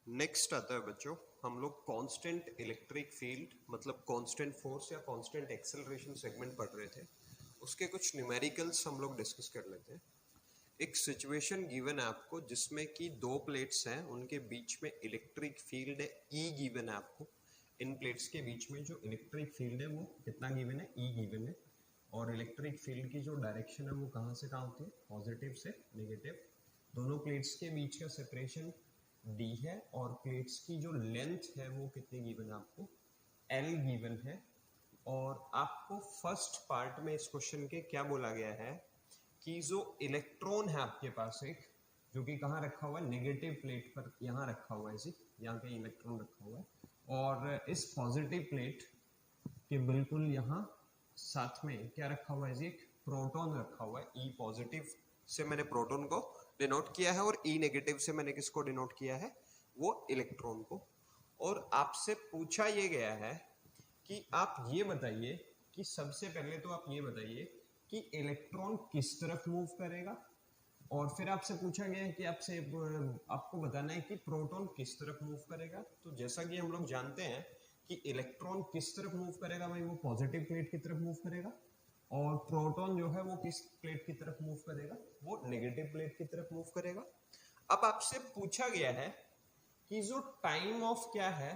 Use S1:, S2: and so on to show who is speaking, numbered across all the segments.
S1: Next आता है बच्चों, हम लोग कांस्टेंट इलेक्ट्रिक फील्ड मतलब कांस्टेंट फोर्स या कांस्टेंट एक्सेलरेशन सेगमेंट पढ़ रहे थे। उसके कुछ न्यूमेरिकल्स हम लोग डिस्कस कर लेते हैं। एक सिचुएशन गिवन है आपको जिसमें कि दो प्लेट्स हैं, उनके बीच में इलेक्ट्रिक फील्ड है ई गिवन है आपको। इन प्लेट्स के बीच में जो इलेक्ट्रिक फील्ड है वो कितना गिवन है, ई गिवन है। और इलेक्ट्रिक फील्ड की जो डायरेक्शन है वो कहाँ से कहाँ होती है, पॉजिटिव से नेगेटिव। दोनों प्लेट्स के बीच का सेपरेशन डी है और प्लेट्स की जो लेंथ है वो कितनी गिवन है आपको, एल गिवन है। और आपको फर्स्ट पार्ट में इस क्वेश्चन के क्या बोला गया है कि जो इलेक्ट्रॉन है आपके पास एक, जो कि कहाँ रखा हुआ है, नेगेटिव प्लेट पर यहाँ रखा हुआ है, जी यहाँ पे इलेक्ट्रॉन रखा हुआ है। और इस पॉजिटिव प्लेट के बिल्कुल यहाँ साथ में क्या रखा हुआ है जी, एक प्रोटॉन रखा हुआ है। ई पॉजिटिव से मैंने प्रोटॉन को डिनोट किया है और ई नेगेटिव से मैंने किसको डिनोट किया है, वो इलेक्ट्रॉन को। और आपसे पूछा ये गया है कि आप ये बताइए कि सबसे पहले तो आप ये बताइए कि इलेक्ट्रॉन किस तरफ मूव करेगा, और फिर आपसे पूछा गया है कि आपको बताना है कि प्रोटॉन किस तरफ मूव करेगा। तो जैसा कि हम लोग जानते हैं कि इलेक्ट्रॉन किस तरफ मूव करेगा भाई, वो पॉजिटिव प्लेट की तरफ मूव करेगा। और प्रोटॉन जो है वो किस प्लेट की तरफ मूव करेगा, वो नेगेटिव प्लेट की तरफ मूव करेगा। अब आपसे पूछा गया है कि जो टाइम ऑफ क्या है,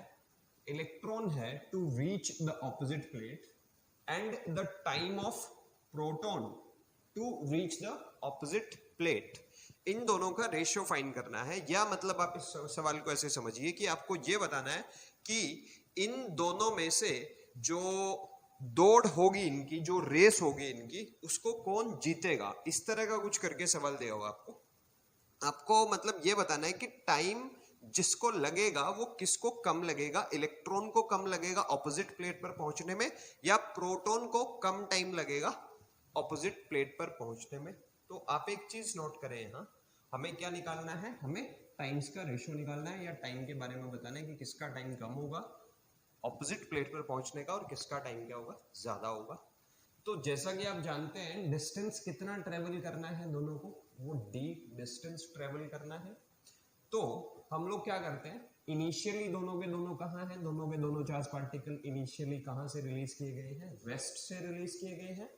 S1: इलेक्ट्रॉन है to reach the opposite plate and the time of proton to reach the opposite plate, इन दोनों का रेशियो फाइंड करना है। या मतलब आप इस सवाल को ऐसे समझिए कि आपको ये बताना है कि इन दोनों में से जो दौड़ होगी इनकी, जो रेस होगी इनकी, उसको कौन जीतेगा, इस तरह का कुछ करके सवाल दिया होगा आपको। आपको मतलब ये बताना है कि टाइम जिसको लगेगा वो किसको कम लगेगा, इलेक्ट्रॉन को कम लगेगा ऑपोजिट प्लेट पर पहुंचने में, या प्रोटॉन को कम टाइम लगेगा ऑपोजिट प्लेट पर पहुंचने में। तो आप एक चीज नोट करें, यहाँ हमें क्या निकालना है, हमें टाइम्स का रेशियो निकालना है, या टाइम के बारे में बताना है कि किसका टाइम कम होगा ऑपोजिट प्लेट पर पहुंचने का और किसका टाइम क्या होगा, ज्यादा होगा। तो जैसा कि आप जानते हैं डिस्टेंस कितना ट्रेवल करना है दोनों को, वो डी डिस्टेंस ट्रेवल करना है। तो हम लोग क्या करते हैं, इनिशियली दोनों के दोनों कहाँ हैं, दोनों के दोनों चार्ज पार्टिकल इनिशियली कहाँ से रिलीज किए गए हैं, वेस्ट से रिलीज किए गए हैं।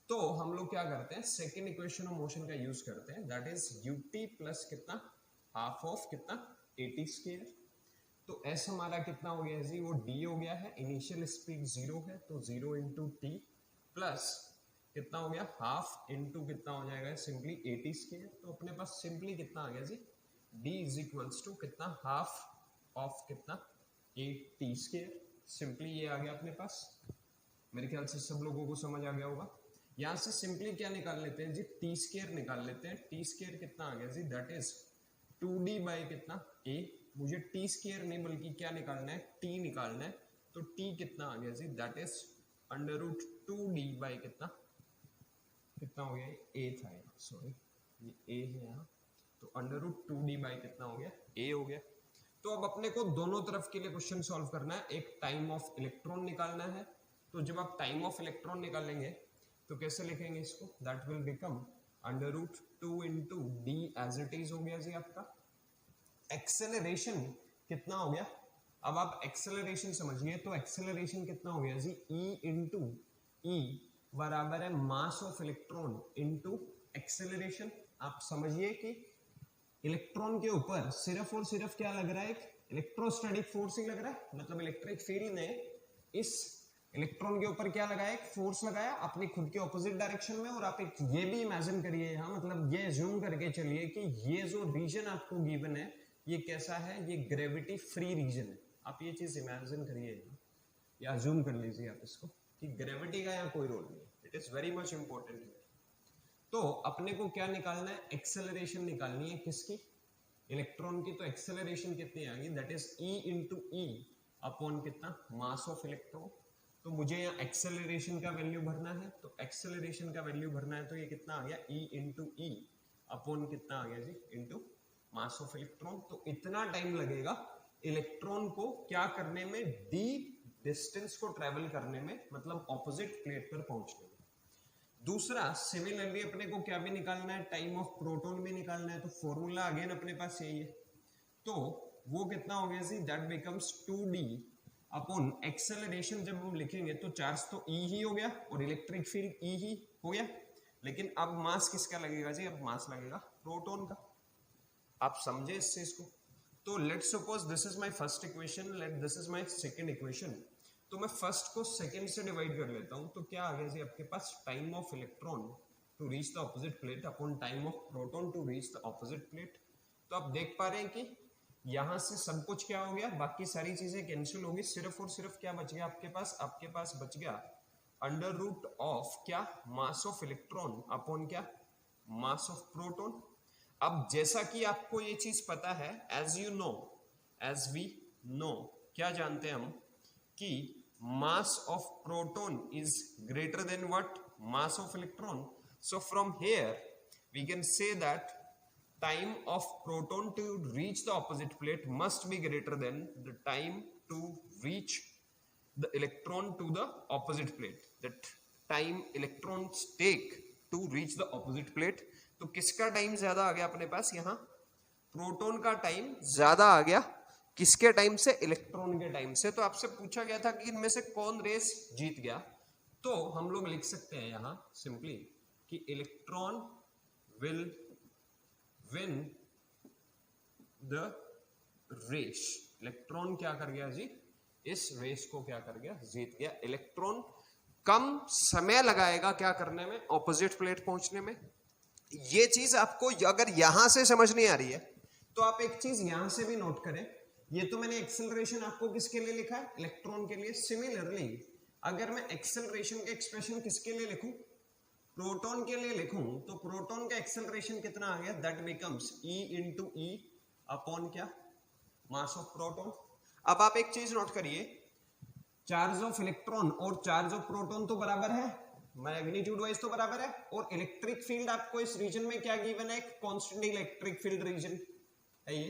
S1: तो हम लोग क्या करते हैं, सेकेंड इक्वेशन ऑफ मोशन का यूज करते हैं, दैट इज यूटी प्लस कितना, हाफ ऑफ कितना, एटी स्क्वायर। तो एस हमारा कितना हो गया जी, वो डी हो गया है, इनिशियल स्पीड जीरो है तो जीरो इंटू टी प्लस कितना हो गया, हाफ इंटू कितना हो जाएगा, सिंपली एटी स्क्वायर। तो अपने पास सिंपली कितना आ गया जी, डी इज इक्वल्स टू कितना, हाफ ऑफ कितना, एटी स्क्वायर। सिंपली ये आ गया अपने पास। मेरे ख्याल से सब लोगों को समझ आ गया होगा। यहाँ से सिंपली क्या निकाल लेते हैं जी, टी स्क्वायर निकाल लेते हैं। टी स्क्वायर कितना आ गया जी, दैट इज 2d बाई कितना, a। मुझे टी स्क्वायर नहीं बल्कि क्या निकालना है, टी निकालना है। तो टी कितना आ गया जी, that is under root 2d by कितना, कितना हो गया, ए था यहाँ, सॉरी ये ए है यहाँ। तो अंडर रूट 2d बाई कितना हो गया, ए हो गया। तो अब अपने को दोनों तरफ के लिए क्वेश्चन सॉल्व करना है, एक टाइम ऑफ इलेक्ट्रॉन निकालना है। तो जब आप टाइम ऑफ इलेक्ट्रॉन निकालेंगे तो कैसे लिखेंगे इसको, that will become under root 2 into d as it is हो गया जी आपका। एक्सेलरेशन कितना हो गया, अब आप एक्सेलरेशन समझिए, तो एक्सेलरेशन कितना हो गया जी, ई इंटू ई बराबर है mass of electron into acceleration. आप समझिए कि इलेक्ट्रॉन के ऊपर सिर्फ और सिर्फ क्या लग रहा है, एक इलेक्ट्रोस्टैटिक फोर्स ही लग रहा है। मतलब इलेक्ट्रिक फील्ड ने इस इलेक्ट्रॉन के ऊपर क्या लगाया, एक फोर्स लगाया अपनी खुद के ऑपोजिट डायरेक्शन में। और आप एक ये भी इमेजिन करिए यहाँ, मतलब ये जूम करके चलिए कि ये जो रीजन आपको गिवन है ये कैसा है, ये ग्रेविटी फ्री रीजन है। आप ये चीज इमेजिन करिए या जूम कर लीजिए आप इसको, कि ग्रेविटी का यहाँ कोई रोल नहीं है। It is very much important. तो अपने को क्या निकालना है, एक्सेलरेशन निकालनी है किसकी, इलेक्ट्रॉन की। तो एक्सेलरेशन कितनी आ गई, that is E into e upon कितना, मास ऑफ इलेक्ट्रॉन। तो मुझे यहाँ एक्सेलरेशन का वैल्यू भरना है, तो एक्सेलरेशन का वैल्यू भरना है तो ये कितना आ गया, ई इंटू ई अपॉन कितना आ गया जी, इंटू मास ऑफ इलेक्ट्रॉन। तो इतना टाइम लगेगा इलेक्ट्रॉन को क्या करने में, डी डिस्टेंस को ट्रेवल करने में, मतलब ऑपोजिट प्लेट पर पहुंचने में। दूसरा सिमिलरली अपने को क्या भी निकालना है, टाइम ऑफ प्रोटॉन भी निकालना है। तो फॉर्मूला अगेन अपने पास यही है। तो वो कितना हो गया जी, that becomes 2d upon acceleration. जब हम लिखेंगे तो चार्ज तो E ही हो गया और इलेक्ट्रिक फील्ड E ही हो गया, लेकिन अब मास किसका लगेगा जी, अब मास लगेगा प्रोटॉन का। आप समझे इस चीज को? तो let's suppose this is my first equation, let this is my second equation. तो मैं फर्स्ट को सेकंड से डिवाइड कर लेता हूं, तो क्या आ गया जी आपके पास, time of electron to reach the opposite plate upon time of proton to reach the opposite plate. तो आप देख पा रहे हैं कि यहां से सब कुछ क्या हो गया, बाकी सारी चीजें कैंसिल हो गई, सिर्फ और सिर्फ क्या बच गया आपके पास बच गया अंडर रूट ऑफ क्या, मास ऑफ इलेक्ट्रॉन अपॉन क्या, मास ऑफ प्रोटॉन। अब जैसा कि आपको ये चीज पता है, as you know, as we know, क्या जानते हैं हम कि mass of proton is greater than what, mass of electron. So from here we can say that time of proton to reach the opposite plate must be greater than the time to reach the electron to the opposite plate, that time electrons take to reach the opposite plate। तो किसका time ज्यादा आ गया अपने पास, यहां proton का time ज्यादा आ गया, किसके टाइम से, इलेक्ट्रॉन के टाइम से। तो आपसे पूछा गया था कि इनमें से कौन रेस जीत गया, तो हम लोग लिख सकते हैं यहां सिंपली कि electron will win the race. Electron क्या कर गया जी, इस रेस को क्या कर गया, जीत गया। इलेक्ट्रॉन कम समय लगाएगा क्या करने में, ऑपोजिट प्लेट पहुंचने में। ये चीज आपको अगर यहां से समझ नहीं आ रही है तो आप एक चीज यहां से भी नोट करें, ये तो मैंने एक्सेलरेशन आपको किसके लिए लिखा है, इलेक्ट्रॉन के लिए। सिमिलरली अगर मैं एक्सेलरेशन का एक्सप्रेशन किसके लिए लिखूं, प्रोटॉन के लिए लिखूं, तो प्रोटॉन का एक्सेलरेशन कितना आ गया, that becomes E into e upon क्या, मास ऑफ प्रोटॉन। अब आप एक चीज नोट करिए, चार्ज ऑफ इलेक्ट्रॉन और चार्ज ऑफ प्रोटॉन तो बराबर है, मैग्नीट्यूड वाइज तो बराबर है, और इलेक्ट्रिक फील्ड आपको इस रीजन में क्या गिवन है, एक कांस्टेंट इलेक्ट्रिक फील्ड रीजन है ये।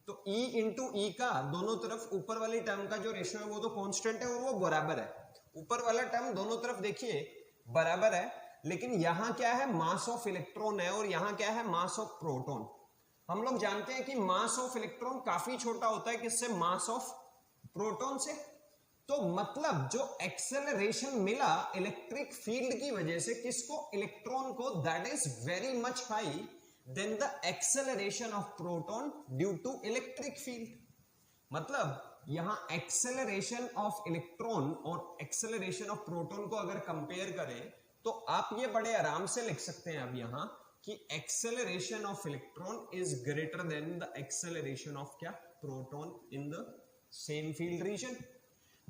S1: तो E इंटू ई का दोनों तरफ ऊपर वाली टर्म का जो रेशियो है वो तो कांस्टेंट है और वो बराबर है। ऊपर वाला टर्म दोनों तरफ देखिए बराबर है, लेकिन यहां क्या है, मास ऑफ इलेक्ट्रॉन है और यहां क्या है, मास ऑफ प्रोटॉन। हम लोग जानते हैं कि मास ऑफ इलेक्ट्रॉन काफी छोटा होता है किससे, मास ऑफ प्रोटॉन से। तो मतलब जो एक्सेलरेशन मिला इलेक्ट्रिक फील्ड की वजह से किसको, इलेक्ट्रॉन को, that is very much high than the acceleration of proton due to electric field. मतलब यहां एक्सेलरेशन ऑफ इलेक्ट्रॉन और एक्सेलरेशन ऑफ प्रोटॉन को अगर कंपेयर करें तो आप ये बड़े आराम से लिख सकते हैं अब यहां कि acceleration of electron is greater than the acceleration of क्या, proton in the same field region.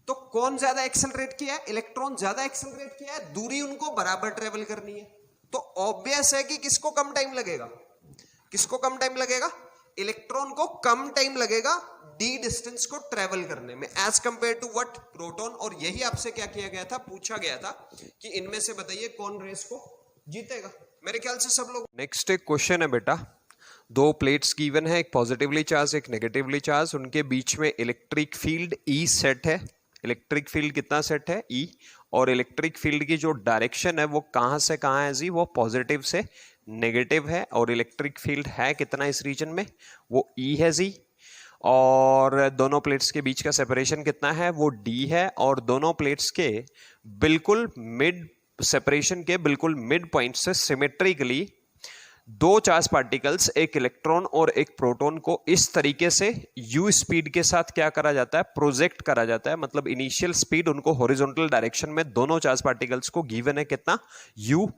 S1: तो कौन ज्यादा एक्सेलरेट किया है, इलेक्ट्रॉन ज्यादा एक्सेलरेट किया है, दूरी उनको बराबर ट्रेवल करनी है, तो ऑब्वियस है कि किसको कम टाइम लगेगा, किसको कम टाइम लगेगा, इलेक्ट्रॉन को कम टाइम लगेगा डी डिस्टेंस को ट्रेवल करने में as compare to what, proton. और यही आपसे क्या किया गया था, पूछा गया था कि इनमें से बताइए कौन रेस को जीतेगा। मेरे ख्याल से सब लोग। नेक्स्ट एक क्वेश्चन है बेटा, दो प्लेट्स गिवन है, एक पॉजिटिवली चार्ज एक नेगेटिवली चार्ज, उनके बीच में इलेक्ट्रिक फील्ड ई सेट है। इलेक्ट्रिक फील्ड कितना सेट है, ई, और इलेक्ट्रिक फील्ड की जो डायरेक्शन है वो कहां से कहां है जी, वो पॉजिटिव से नेगेटिव है, और इलेक्ट्रिक फील्ड है कितना इस रीजन में, वो ई है जी। और दोनों प्लेट्स के बीच का सेपरेशन कितना है, वो डी है, और दोनों प्लेट्स के बिल्कुल मिड सेपरेशन के बिल्कुल मिड पॉइंट से सिमेट्रिकली दो चार्ज पार्टिकल्स, एक इलेक्ट्रॉन और एक प्रोटॉन को इस तरीके से u स्पीड के साथ क्या करा जाता है, प्रोजेक्ट करा जाता है। मतलब इनिशियल स्पीड उनको हॉरिजॉन्टल डायरेक्शन में दोनों चार्ज पार्टिकल्स को गिवन है कितना, u।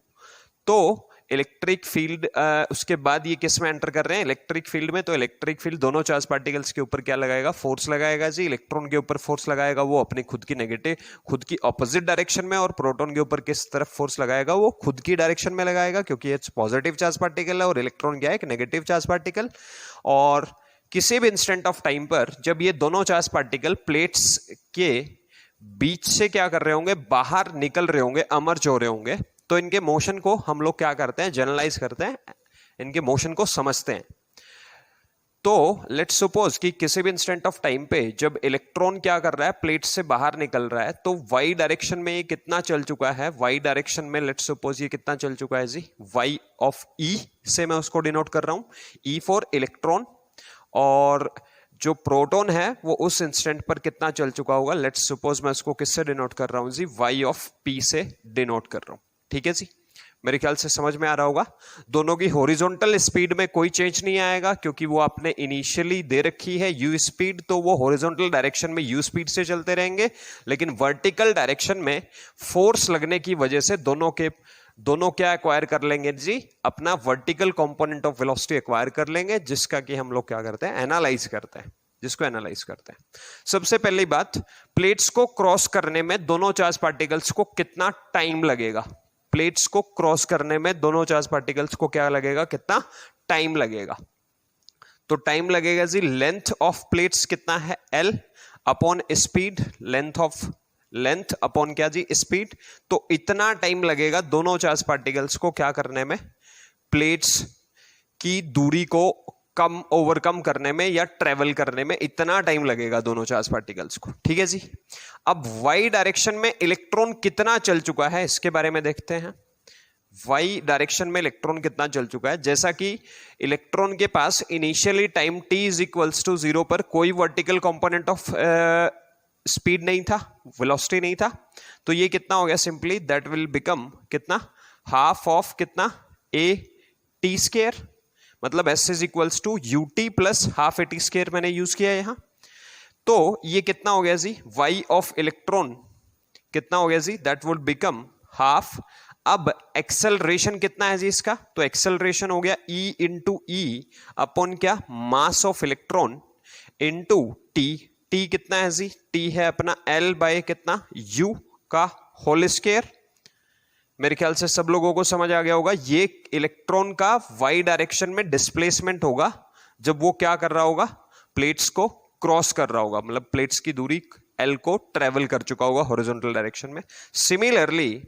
S1: तो इलेक्ट्रिक फील्ड उसके बाद ये किस में एंटर कर रहे हैं, इलेक्ट्रिक फील्ड में। तो इलेक्ट्रिक फील्ड दोनों चार्ज पार्टिकल्स के ऊपर क्या लगाएगा, फोर्स लगाएगा जी। इलेक्ट्रॉन के ऊपर फोर्स लगाएगा वो अपनी खुद की नेगेटिव, खुद की ऑपोजिट डायरेक्शन में, और प्रोटॉन के ऊपर किस तरफ फोर्स लगाएगा, वो खुद की डायरेक्शन में लगाएगा, क्योंकि ये पॉजिटिव चार्ज पार्टिकल है और इलेक्ट्रॉन क्या है, एक नेगेटिव चार्ज पार्टिकल। और किसी भी इंस्टेंट ऑफ टाइम पर जब ये दोनों चार्ज पार्टिकल प्लेट्स के बीच से क्या कर रहे होंगे, बाहर निकल रहे होंगे, अमर्ज हो रहे होंगे, तो इनके मोशन को हम लोग क्या करते हैं, जनरलाइज करते हैं, इनके मोशन को समझते हैं। तो लेट्स सपोज कि किसी भी इंस्टेंट ऑफ टाइम पे जब इलेक्ट्रॉन क्या कर रहा है, प्लेट से बाहर निकल रहा है, तो वाई डायरेक्शन में ये कितना चल चुका है, वाई डायरेक्शन में लेट्स सपोज ये कितना चल चुका है जी, वाई ऑफ ई से मैं उसको डिनोट कर रहा हूं, ई फॉर इलेक्ट्रॉन। और जो प्रोटॉन है वो उस इंस्टेंट पर कितना चल चुका होगा। लेट्स सपोज मैं इसको किससे डिनोट कर रहा हूं जी, y ऑफ p से डिनोट कर रहा हूं। ठीक है जी, मेरे ख्याल से समझ में आ रहा होगा। दोनों की हॉरिजॉन्टल स्पीड में कोई चेंज नहीं आएगा क्योंकि वो आपने इनिशियली दे रखी है u स्पीड, तो वो हॉरिजॉन्टल डायरेक्शन में u स्पीड से चलते रहेंगे, लेकिन वर्टिकल डायरेक्शन में फोर्स लगने की वजह से दोनों क्या एक्वायर कर लेंगे जी, अपना vertical component of velocity acquire कर लेंगे, जिसका कि हम लोग क्या करते हैं, एनालाइज करते हैं, जिसको एनालाइज करते हैं। सबसे पहली बात, प्लेट्स को क्रॉस करने में दोनों चार्ज पार्टिकल्स को कितना टाइम लगेगा। प्लेट्स को क्रॉस करने में दोनों चार्ज पार्टिकल्स को क्या लगेगा, कितना टाइम लगेगा। तो टाइम लगेगा जी, लेंथ ऑफ प्लेट्स कितना है, L upon speed, length upon क्या जी, स्पीड। तो इतना टाइम लगेगा दोनों चार्ज पार्टिकल्स को क्या करने में, प्लेट्स की दूरी को ओवरकम करने में या ट्रेवल करने में, इतना टाइम लगेगा दोनों चार्ज पार्टिकल्स को। ठीक है जी। अब वाई डायरेक्शन में इलेक्ट्रॉन कितना चल चुका है, इसके बारे में देखते हैं। वाई डायरेक्शन में इलेक्ट्रॉन कितना चल चुका है। जैसा कि इलेक्ट्रॉन के पास initially time t is equals to 0 पर कोई वर्टिकल कंपोनेंट ऑफ स्पीड नहीं था, वेलोसिटी नहीं था, तो ये कितना हो गया, सिंपली दैट विल बिकम कितना, हाफ ऑफ कितना, a t स्क्वायर, मतलब s is equals to ut plus half a t square मैंने यूज किया यहां। तो ये कितना हो गया जी, y ऑफ इलेक्ट्रॉन कितना हो गया जी, दैट वुड बिकम हाफ। अब एक्सेलरेशन कितना है जी इसका, तो एक्सेलरेशन हो गया e इंटू ई अपॉन क्या, mass of electron into T. T कितना है जी, टी है अपना L बाय कितना, U का होल स्क्वायर। मेरे ख्याल से सब लोगों को समझ आ गया होगा। ये इलेक्ट्रॉन का y डायरेक्शन में डिस्प्लेसमेंट होगा जब वो क्या कर रहा होगा, प्लेट्स को क्रॉस कर रहा होगा, मतलब प्लेट्स की दूरी L को ट्रेवल कर चुका होगा हॉरिजॉन्टल डायरेक्शन में। सिमिलरली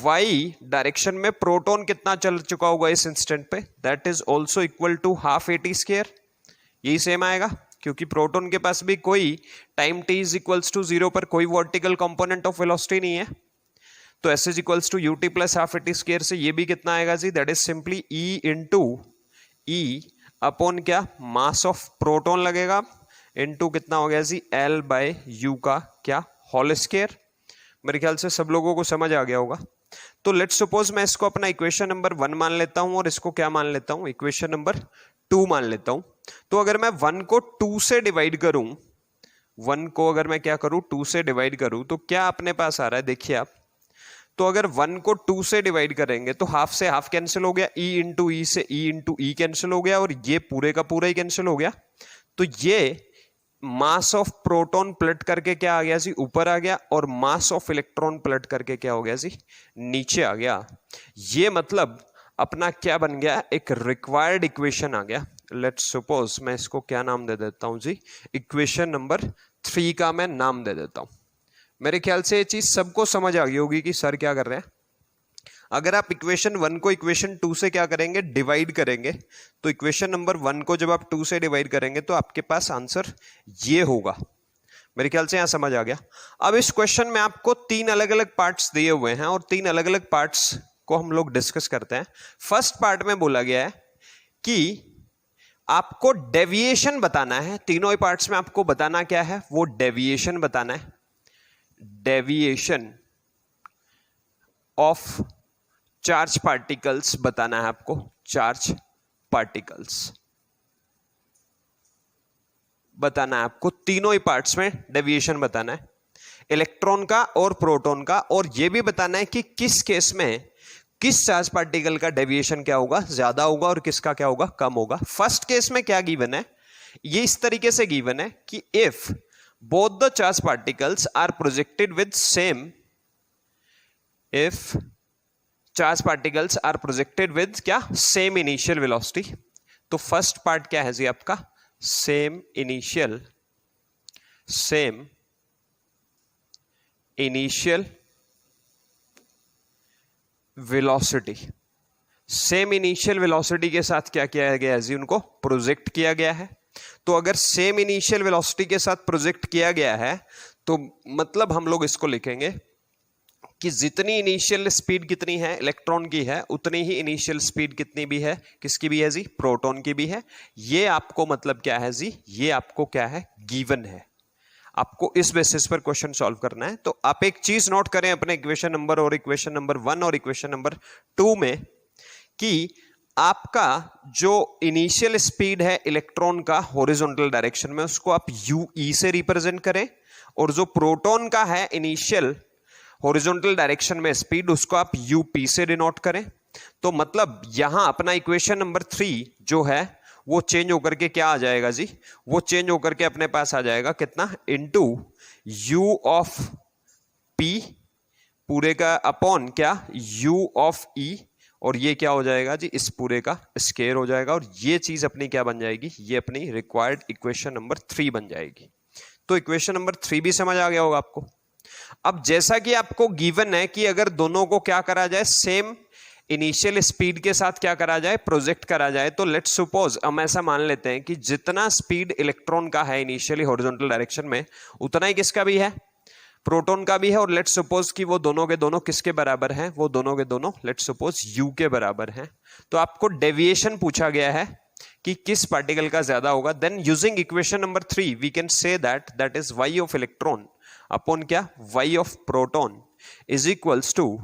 S1: y डायरेक्शन में प्रोटॉन कितना चल चुका होगा इस इंस्टेंट पे, that is also equal to half a t square. यही सेम आएगा क्योंकि प्रोटॉन के पास भी कोई time t is equals to 0 पर कोई वर्टिकल कंपोनेंट ऑफ वेलोसिटी नहीं है, तो s is equals to ut plus half a t square से ये भी कितना आएगा जी, that is simply e into e upon क्या, मास ऑफ प्रोटॉन लगेगा इंटू कितना हो गया जी, L बाय U का क्या, होल स्क्वायर। मेरे ख्याल से सब लोगों को समझ आ गया होगा। तो लेट्स सपोज मैं इसको अपना इक्वेशन नंबर 1 मान लेता हूं और इसको क्या मान लेता हूं, इक्वेशन नंबर 2 मान लेता हूं। तो अगर मैं 1 को 2 से डिवाइड करूं, 1 को अगर मैं क्या करूं, 2 से डिवाइड करूं, तो क्या अपने पास आ रहा है, देखिए आप। तो अगर 1 को 2 से डिवाइड करेंगे तो हाफ से हाफ कैंसिल हो गया, e इंटू ई से e इंटू ई कैंसिल हो गया, और ये पूरे का पूरा ही कैंसिल हो गया। तो ये मास ऑफ प्रोटॉन पलट करके क्या आ गया जी, ऊपर आ गया, और मास ऑफ इलेक्ट्रॉन पलट करके क्या हो गया जी, नीचे आ गया। ये मतलब अपना क्या बन गया, एक रिक्वायर्ड इक्वेशन आ गया। लेट्स सपोज मैं इसको क्या नाम दे देता हूं जी, इक्वेशन नंबर 3 का मैं नाम दे देता हूं। मेरे ख्याल से ये चीज सबको समझ आ गई होगी कि सर क्या कर रहे हैं। अगर आप इक्वेशन 1 को इक्वेशन 2 से क्या करेंगे, डिवाइड करेंगे, तो इक्वेशन नंबर 1 को जब आप 2 से डिवाइड करेंगे तो आपके पास आंसर ये होगा। मेरे ख्याल से यहां समझ आ गया। अब इस क्वेश्चन में आपको 3 अलग अलग पार्ट्स दिए हुए हैं और 3 अलग अलग पार्ट्स को हम लोग डिस्कस करते हैं। फर्स्ट पार्ट में बोला गया है कि आपको डेविएशन बताना है, तीनों ही पार्ट्स में आपको बताना क्या है, वो डेविएशन बताना है, डेविएशन ऑफ चार्ज पार्टिकल्स बताना है आपको, चार्ज पार्टिकल्स बताना है आपको, तीनों ही पार्ट्स में डेविएशन बताना है, इलेक्ट्रॉन का और प्रोटॉन का, और यह भी बताना है कि किस केस में किस चार्ज पार्टिकल का डेविएशन क्या होगा, ज्यादा होगा और किसका क्या होगा, कम होगा। फर्स्ट केस में क्या गिवन है, ये इस तरीके से गिवन है कि if both the charge particles are projected with same, if charge particles are projected with क्या, सेम इनिशियल वेलोसिटी। तो फर्स्ट पार्ट क्या है जी आपका, same initial velocity, same initial velocity के साथ क्या किया गया है जी, उनको प्रोजेक्ट किया गया है। तो अगर सेम इनिशियल वेलोसिटी के साथ प्रोजेक्ट किया गया है तो मतलब हम लोग इसको लिखेंगे कि जितनी इनिशियल स्पीड कितनी है इलेक्ट्रॉन की है, उतनी ही इनिशियल स्पीड कितनी भी है, किसकी भी है जी, प्रोटॉन की भी है। ये आपको मतलब क्या है जी, ये आपको क्या है, गिवन है। आपको इस बेसिस पर क्वेश्चन सॉल्व करना है। तो आप एक चीज नोट करें अपने इक्वेशन नंबर और इक्वेशन नंबर 1 और इक्वेशन नंबर 2 में, कि आपका जो इनिशियल स्पीड है इलेक्ट्रॉन का हॉरिजॉन्टल डायरेक्शन में, उसको आप यूई से रिप्रेजेंट करें, और जो प्रोटॉन का है इनिशियल हॉरिजॉन्टल डायरेक्शन में स्पीड, उसको आप यूपी से डिनोट करें। तो मतलब यहां अपना इक्वेशन नंबर 3 जो है वो चेंज होकर के क्या आ जाएगा जी, वो चेंज होकर के अपने पास आ जाएगा कितना, इनटू यू ऑफ पी पूरे का अपॉन क्या, यू ऑफ ई, और ये क्या हो जाएगा जी, इस पूरे का स्क्वायर हो जाएगा। और ये चीज अपनी क्या बन जाएगी, ये अपनी रिक्वायर्ड इक्वेशन नंबर 3 बन जाएगी। तो इक्वेशन नंबर 3 भी समझ आ गया होगा आपको। अब जैसा कि आपको गिवन है कि अगर दोनों को क्या करा जाए, सेम इनिशियल स्पीड के साथ क्या करा जाए, प्रोजेक्ट करा जाए, तो लेट्स सपोज हम ऐसा मान लेते हैं कि जितना स्पीड इलेक्ट्रॉन का है इनिशियली हॉरिजॉन्टल डायरेक्शन में, उतना ही किसका भी है, प्रोटॉन का भी है। और लेट्स सपोज कि वो दोनों के दोनों किसके बराबर हैं, वो दोनों के दोनों लेट्स सपोज यू के बराबर हैं। तो आपको डेविएशन पूछा गया है कि किस पार्टिकल का ज्यादा होगा। Then using equation number 3 we can say that is y of electron upon क्या, y of proton is equals to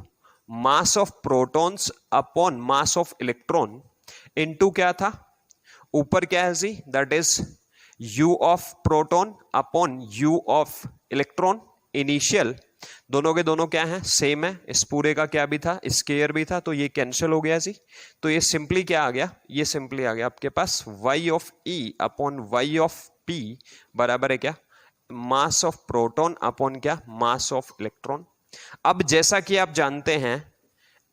S1: mass of protons upon mass of electron into क्या था, ऊपर क्या है जी, that is u of proton upon u of electron. Initial दोनों के दोनों क्या है, सेम है। इस पूरे का क्या भी था, स्क्वायर भी था, तो ये कैंसिल हो गया जी। तो ये सिंपली क्या आ गया, ये सिंपली आ गया आपके पास y of e upon y of p बराबर है क्या, मास ऑफ प्रोटॉन अपॉन क्या, मास ऑफ इलेक्ट्रॉन। अब जैसा कि आप जानते हैं,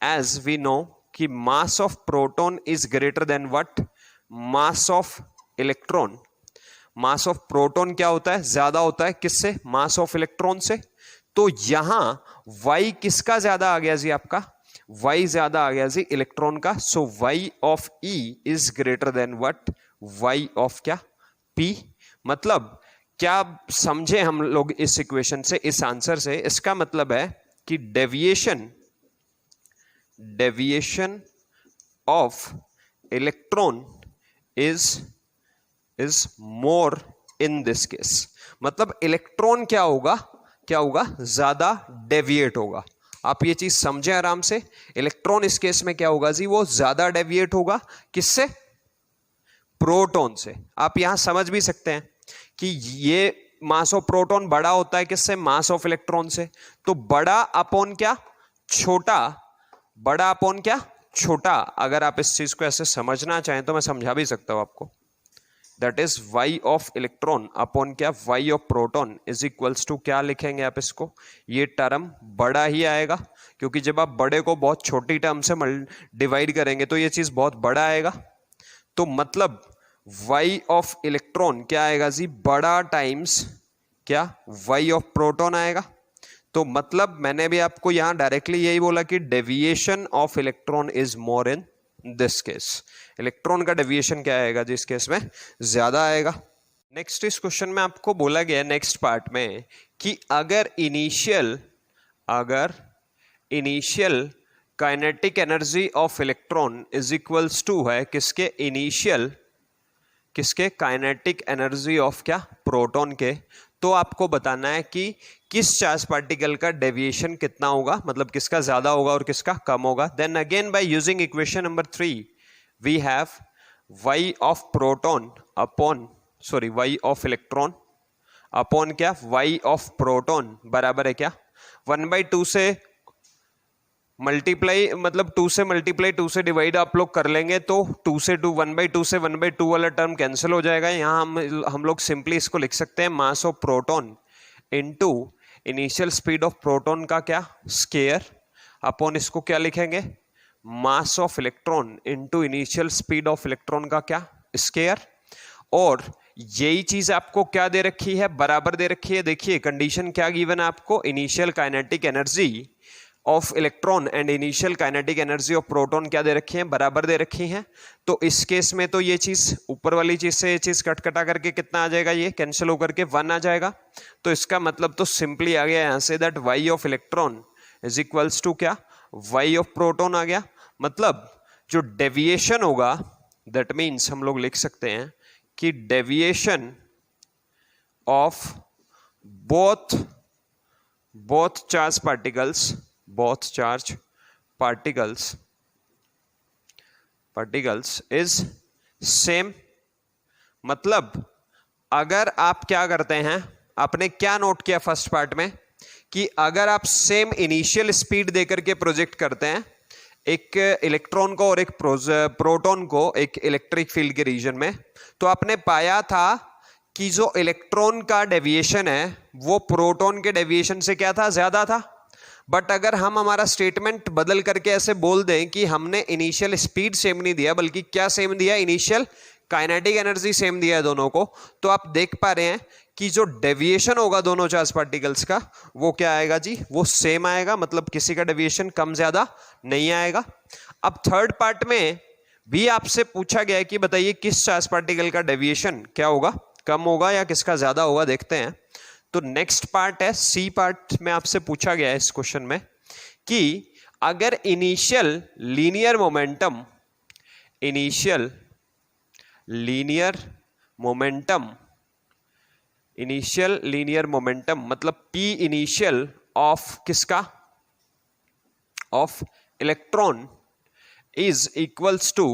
S1: एज वी नो कि mass of proton is greater than what, mass of electron. Mass of proton क्या होता है, ज्यादा होता है किससे, मास ऑफ इलेक्ट्रॉन से। तो यहां y किसका ज्यादा आ गया जी, आपका y ज्यादा आ गया जी इलेक्ट्रॉन का। सो y of e is greater than what, y of क्या, p। मतलब क्या समझे हम लोग इस इक्वेशन से, इस आंसर से, इसका मतलब है कि deviation of electron is more in this case. मतलब इलेक्ट्रॉन क्या होगा, क्या होगा, ज्यादा डेविएट होगा। आप ये चीज समझे आराम से, इलेक्ट्रॉन इस केस में क्या होगा जी, वो ज्यादा डेविएट होगा किससे, प्रोटॉन से। आप यहां समझ भी सकते हैं कि ये मास ऑफ प्रोटॉन बड़ा होता है किससे, मास ऑफ इलेक्ट्रॉन से। तो बड़ा अपॉन क्या, छोटा, बड़ा अपॉन क्या, छोटा। अगर आप इस चीज को ऐसे समझना चाहें तो मैं समझा भी सकता हूं आपको। That is y of electron upon क्या, y of proton is equals to क्या लिखेंगे आप इसको, ये टर्म बड़ा ही आएगा, क्योंकि जब आप बड़े को बहुत छोटी टर्म से डिवाइड करेंगे तो ये चीज बहुत बड़ा आएगा। तो मतलब y ऑफ इलेक्ट्रॉन क्या आएगा जी, बड़ा टाइम्स क्या, y ऑफ प्रोटॉन आएगा। तो मतलब मैंने भी आपको यहां डायरेक्टली यही बोला कि deviation of electron is more in this case. Electron का डेविएशन क्या आएगा जी, इस केस में ज्यादा आएगा। नेक्स्ट इस क्वेश्चन में आपको बोला गया नेक्स्ट पार्ट में कि अगर initial kinetic energy of electron is equals to है किसके, इनिशियल किसके, काइनेटिक एनर्जी ऑफ क्या, प्रोटॉन के। तो आपको बताना है कि किस चार्ज पार्टिकल का डेविएशन कितना होगा, मतलब किसका ज्यादा होगा और किसका कम होगा। Then again by using equation number 3 we have y of proton upon y of electron upon क्या, y ऑफ प्रोटॉन बराबर है क्या, 1/2 से मल्टीप्लाई, मतलब 2 से मल्टीप्लाई 2 से डिवाइड आप लोग कर लेंगे तो 2 से 2, 1/2 से 1/2 वाला टर्म कैंसिल हो जाएगा। यहाँ हम लोग सिंपली इसको लिख सकते हैं मास of proton into initial speed of proton का क्या, स्क्वायर, अपॉन इसको क्या लिखेंगे, मास of electron into initial speed of electron का क्या, स्क्वायर। और यही चीज आपको क्या दे रखी है, बराबर दे रखी है। देखिए कंडीशन क्या गिवन है आपको, initial kinetic energy of electron and initial kinetic energy of proton क्या दे रखी है, बराबर दे रखी है। तो इस केस में तो ये चीज ऊपर वाली चीज से ये चीज कटा करके कितना आ जाएगा, ये कैंसिल होकर के 1 आ जाएगा। तो इसका मतलब तो सिंपली आ गया यहां से that y of electron is equals to क्या, y ऑफ प्रोटॉन आ गया। मतलब जो डेविएशन होगा दैट मीन्स हम लोग लिख सकते हैं कि deviation of both charge particles is same. मतलब अगर आप क्या करते हैं, आपने क्या नोट किया फर्स्ट पार्ट में कि अगर आप सेम इनिशियल स्पीड देकर के प्रोजेक्ट करते हैं एक इलेक्ट्रॉन को और एक प्रोटॉन को एक इलेक्ट्रिक फील्ड के रीजन में, तो आपने पाया था कि जो इलेक्ट्रॉन का डेविएशन है वो प्रोटॉन के डेविएशन से क्या था, ज्यादा था। बट अगर हम हमारा स्टेटमेंट बदल करके ऐसे बोल दें कि हमने इनिशियल स्पीड सेम नहीं दिया बल्कि क्या सेम दिया, इनिशियल काइनेटिक एनर्जी सेम दिया है दोनों को, तो आप देख पा रहे हैं कि जो डेविएशन होगा दोनों चार्ज पार्टिकल्स का वो क्या आएगा जी, वो सेम आएगा। मतलब किसी का डेविएशन कम ज्यादा नहीं आएगा। अब थर्ड पार्ट में भी आपसे पूछा गया है कि बताइए किस चार्ज पार्टिकल का डेविएशन क्या होगा, कम होगा या किसका ज्यादा होगा, देखते हैं। तो नेक्स्ट पार्ट है सी पार्ट में आपसे पूछा गया है इस क्वेश्चन में कि अगर इनिशियल लीनियर मोमेंटम मतलब पी इनिशियल ऑफ किसका, of electron is equals to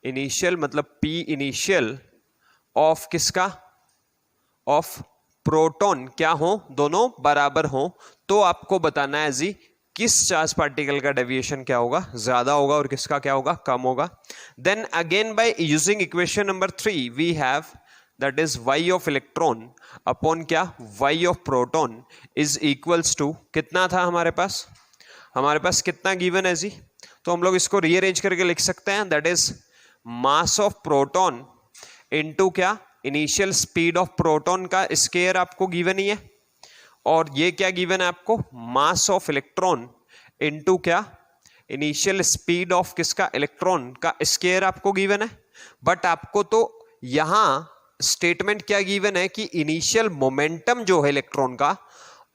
S1: initial मतलब पी इनिशियल ऑफ किसका, ऑफ प्रोटॉन क्या हो, दोनों बराबर हो। तो आपको बताना है जी किस चार्ज पार्टिकल का डेविएशन क्या होगा, ज्यादा होगा और किसका क्या होगा, कम होगा। Then again by using equation number 3 we have that is y of electron upon क्या, y of proton is equals to कितना था हमारे पास कितना गिवन है जी, तो हम लोग इसको रीअरेंज करके लिख सकते हैं that is mass of proton into क्या, इनिशियल स्पीड ऑफ प्रोटॉन का स्केयर आपको गिवन ही है, और ये क्या गिवन है आपको, मास ऑफ इलेक्ट्रॉन इनटू क्या, इनिशियल स्पीड ऑफ किसका, इलेक्ट्रॉन का स्केयर आपको गिवन है। बट आपको तो यहां स्टेटमेंट क्या गिवन है कि इनिशियल मोमेंटम जो है इलेक्ट्रॉन का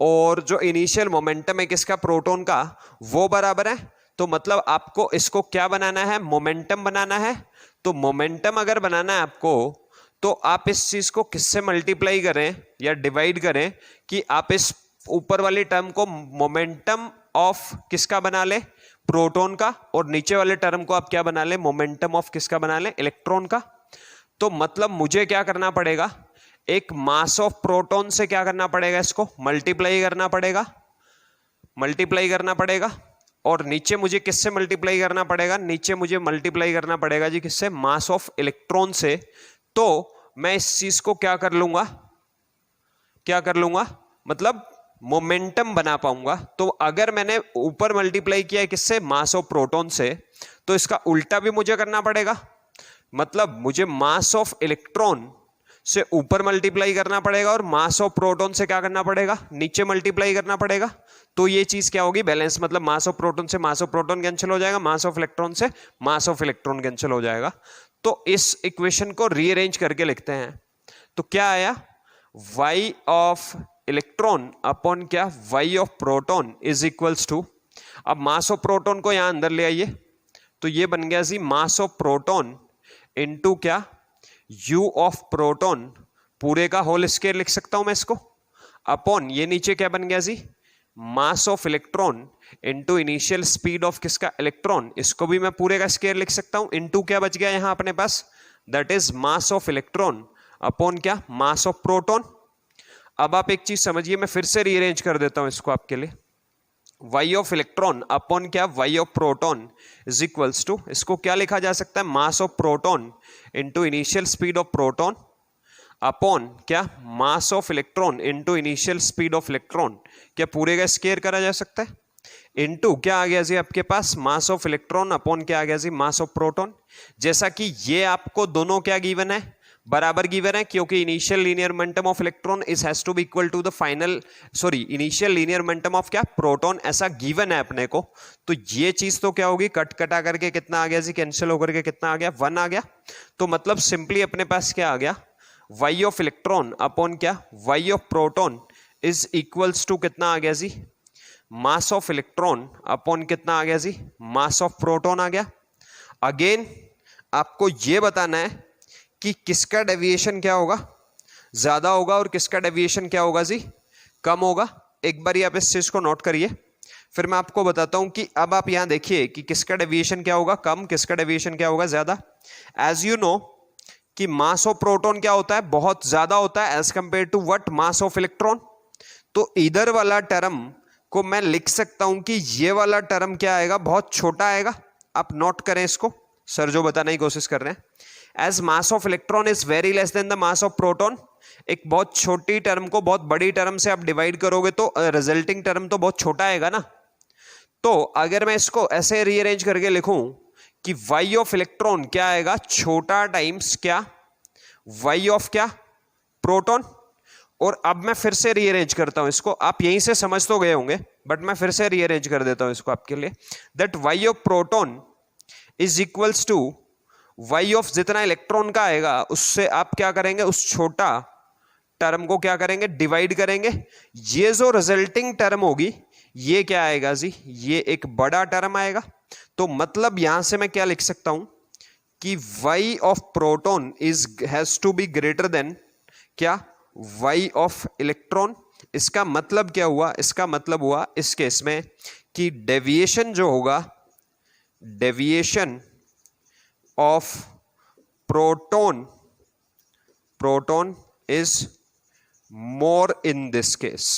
S1: और जो इनिशियल मोमेंटम है किसका, प्रोटॉन का, वो बराबर है। तो मतलब आपको इसको क्या बनाना है, मोमेंटम बनाना है। तो मोमेंटम अगर बनाना है आपको तो आप इस चीज को किससे मल्टीप्लाई करें या डिवाइड करें कि आप इस ऊपर वाली टर्म को मोमेंटम ऑफ किसका बना ले, प्रोटॉन का, और नीचे वाले टर्म को आप क्या बना ले, मोमेंटम ऑफ किसका बना ले, इलेक्ट्रॉन का। तो मतलब मुझे क्या करना पड़ेगा, एक मास ऑफ प्रोटॉन से क्या करना पड़ेगा, इसको मल्टीप्लाई करना पड़ेगा। और नीचे मुझे किससे मल्टीप्लाई करना पड़ेगा, नीचे मुझे मल्टीप्लाई करना पड़ेगा जी किससे, मास ऑफ इलेक्ट्रॉन से। तो मैं इस चीज को क्या कर लूंगा मतलब मोमेंटम बना पाऊंगा। तो अगर मैंने ऊपर मल्टीप्लाई किया है किससे, मास ऑफ प्रोटॉन से, तो इसका उल्टा भी मुझे करना पड़ेगा। मतलब मुझे मास ऑफ इलेक्ट्रॉन से ऊपर मल्टीप्लाई करना पड़ेगा और मास ऑफ प्रोटॉन से क्या करना पड़ेगा, नीचे मल्टीप्लाई करना पड़ेगा। तो ये चीज क्या होगी, बैलेंस। मतलब मास ऑफ प्रोटॉन से मास ऑफ प्रोटॉन कैंसिल हो जाएगा, मास ऑफ इलेक्ट्रॉन से मास ऑफ इलेक्ट्रॉन कैंसिल हो जाएगा। तो इस इक्वेशन को रीअरेंज करके लिखते हैं तो क्या आया, y ऑफ इलेक्ट्रॉन अपॉन क्या, y of proton is equals to, अब मास ऑफ प्रोटॉन को यहां अंदर ले आइए तो ये बन गया जी मास ऑफ प्रोटॉन इनटू क्या, u ऑफ प्रोटॉन पूरे का होल स्क्वायर लिख सकता हूं मैं इसको, अपॉन ये नीचे क्या बन गया जी, mass of electron into initial speed of किसका, इलेक्ट्रॉन, इसको भी मैं पूरे का स्क्वायर लिख सकता हूं। इनटू क्या बच गया यहां अपने पास, that is mass of electron upon क्या, मास ऑफ प्रोटॉन। अब आप एक चीज समझिए, मैं फिर से रीअरेंज कर देता हूं इसको आपके लिए, y ऑफ इलेक्ट्रॉन अपॉन क्या, y of proton is equals to, इसको क्या लिखा जा सकता है, mass of proton into initial speed of proton upon क्या, mass of electron into initial speed of electron, क्या पूरे का स्क्वायर करा जा सकता है। इनटू क्या आ गया जी आपके पास, मास ऑफ इलेक्ट्रॉन अपॉन क्या आ गया जी, मास ऑफ प्रोटॉन। जैसा कि ये आपको दोनों क्या गिवन है, बराबर गिवन है, क्योंकि initial linear momentum of electron is has to be equal to the final initial linear momentum of क्या, प्रोटॉन, ऐसा गिवन है अपने को। तो ये चीज तो क्या होगी, कट कटा करके कितना आ गया जी, कैंसिल होकर के कितना आ गया, 1 आ गया। तो मतलब सिंपली अपने पास क्या आ गया, y ऑफ इलेक्ट्रॉन अपॉन क्या, y of proton is equals to कितना आ गया जी, मास ऑफ इलेक्ट्रॉन अपॉन कितना आ गया जी, मास ऑफ प्रोटॉन आ गया। अगेन आपको यह बताना है कि किसका डेविएशन क्या होगा, ज्यादा होगा और किसका डेविएशन क्या होगा जी, कम होगा। एक बार आप इस चीज को नोट करिए, फिर मैं आपको बताता हूं कि अब आप यहां देखिए कि किसका डेविएशन क्या होगा कम, किसका डेविएशन क्या होगा ज्यादा। एज यू नो कि मास ऑफ प्रोटॉन क्या होता है, बहुत ज्यादा होता है as compare to what, mass of electron. तो इधर वाला टर्म को मैं लिख सकता हूं कि ये वाला टर्म क्या आएगा, बहुत छोटा आएगा। आप नोट करें इसको, सर जो बताने की कोशिश कर रहे हैं। As mass of electron is very less than the mass of proton, एक बहुत छोटी टर्म को बहुत बड़ी टर्म से आप डिवाइड करोगे तो रिजल्टिंग टर्म तो बहुत छोटा आएगा ना। तो अगर मैं इसको ऐसे रीअरेंज करके लिखूं कि y ऑफ इलेक्ट्रॉन क्या आएगा, छोटा टाइम्स क्या, y ऑफ क्या, प्रोटॉन। और अब मैं फिर से रीअरेंज करता हूं इसको, आप यहीं से समझ तो गए होंगे बट मैं फिर से रीअरेंज कर देता हूं इसको आपके लिए, that y of proton is equals to y of जितना इलेक्ट्रॉन का आएगा उससे आप क्या करेंगे, उस छोटा टर्म को क्या करेंगे, डिवाइड करेंगे। ये जो रिजल्टिंग टर्म होगी ये क्या आएगा जी, ये एक बड़ा टर्म आएगा। तो मतलब यहां से मैं क्या लिख सकता हूं कि y of proton is has to be greater than क्या, y ऑफ इलेक्ट्रॉन। इसका मतलब क्या हुआ, इसका मतलब हुआ इस केस में कि डेविएशन जो होगा, deviation of proton is more in this case,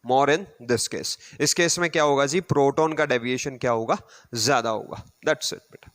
S1: more in this case। इस केस में क्या होगा जी, प्रोटॉन का डेविएशन क्या होगा, ज्यादा होगा। दैट्स इट बेटा।